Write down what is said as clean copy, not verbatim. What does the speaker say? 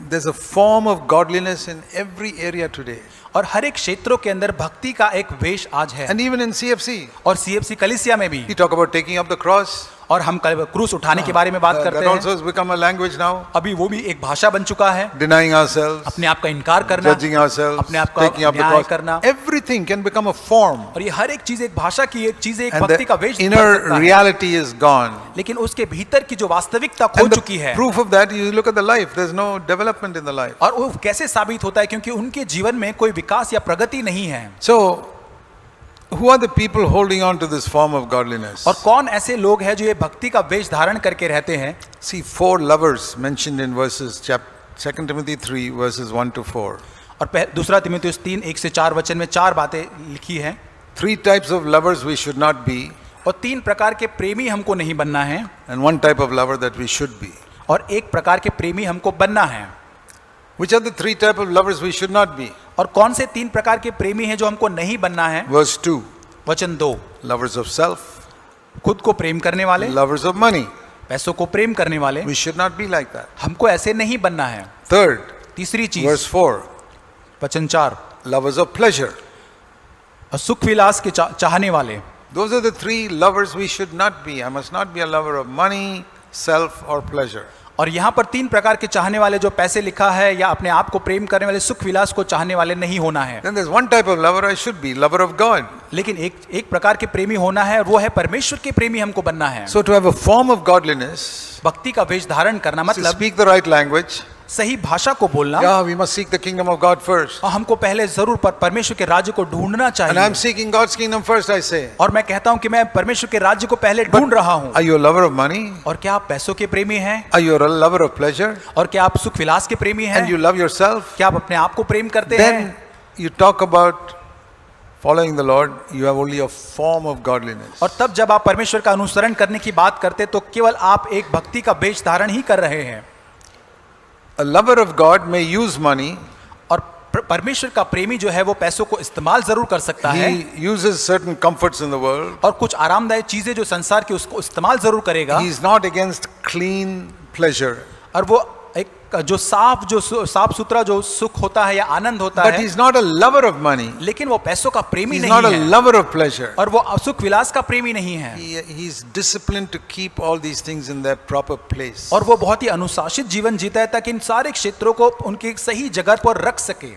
there's a form of godliness in every area today. और हर एक क्षेत्रों के अंदर भक्ति का एक वेश आज है। And even in CFC, और सीएफसी कलीसिया में भी we talk about taking up the cross. और हम क्रूस उठाने के बारे में बात करते That हैं। also has become a language now. अभी वो भी एक भाषा बन चुका है। Denying ourselves, अपने आप का इनकार करना, judging ourselves, अपने आप का taking up the न्याय cross. करना। Everything can become a form. और ये हर एक चीज एक भाषा की एक चीज एक And भक्ति का the वेश बन inner सकता है। reality is gone. लेकिन उसके भीतर की जो वास्तविकता खो And चुकी है। the proof of that, you look at the life. There's no development in the life. और वो कैसे साबित होता है, क्योंकि उनके जीवन में कोई विकास या प्रगति नहीं है। So, who are the people holding on to this form of godliness? और कौन ऐसे लोग हैं जो ये भक्ति का वेश धारण करके रहते हैं? See, 4 lovers mentioned in verses 2 Timothy 3 verses 1 to 4. और दूसरा तीमुथियुस 3 1 से 4 वचन में 4 बातें लिखी हैं। 3 types of lovers we should not be, और 3 प्रकार के प्रेमी हमको नहीं बनना है, and 1 type of lover that we should be. और एक प्रकार के प्रेमी हमको बनना है। Which are the 3 type of lovers we should not be? और कौन से 3 प्रकार के प्रेमी हैं जो हमको नहीं बनना है? Verse 2, वचन 2, lovers of self, खुद को प्रेम करने वाले, lovers of money. पैसों को प्रेम करने वाले। We should not be like that. हमको ऐसे नहीं बनना है। Third, तीसरी चीज, verse 4, वचन 4, lovers of pleasure. और सुख विलास के चाहने वाले। Those are the 3 lovers we should not be. I must not be a lover of money, self, or pleasure. और यहाँ पर 3 प्रकार के चाहने वाले जो पैसे लिखा है या अपने आप को प्रेम करने वाले, सुख विलास को चाहने वाले नहीं होना है। Then there's 1 type of lover I should be, lover of God. लेकिन एक प्रकार के प्रेमी होना है, वो है परमेश्वर के प्रेमी हमको बनना है। So to have a form of godliness, भक्ति का वेश धारण करना to मतलब speak the right language, सही भाषा को बोलना। yeah, we must seek the kingdom of God first. और हमको पहले जरूर परमेश्वर के राज्य को ढूंढना And चाहिए। I'm seeking God's kingdom first, I say. और मैं कहता हूँ कि मैं परमेश्वर के राज्य को पहले ढूंढ रहा हूँ। Are you a lover of money? और क्या आप पैसों के प्रेमी हैं? Are you a lover of pleasure? और क्या आप सुख विलास के प्रेमी And हैं? you love yourself? क्या आप अपने आप को प्रेम करते Then हैं? you talk about following the Lord, you have only a form of godliness. और तब जब आप परमेश्वर का अनुसरण करने की बात करते तो केवल आप एक भक्ति का वेश धारण ही कर रहे हैं। A lover of God may use money. और परमेश्वर का प्रेमी जो है वो पैसों को इस्तेमाल जरूर कर सकता है, He uses certain comforts in the world. और कुछ आरामदायक चीजें जो संसार की उसको इस्तेमाल जरूर करेगा। He is not against clean pleasure. और वो एक जो साफ सुथरा जो सुख होता है या आनंद होता But है, he's not a lover of money. लेकिन वो पैसों का प्रेमी He's नहीं not a है, lover of pleasure. और वो सुख विलास का प्रेमी नहीं है। He's disciplined to keep all these things in their proper place. और वो बहुत ही अनुशासित जीवन जीता है ताकि इन सारे क्षेत्रों को उनकी सही जगह पर रख सके।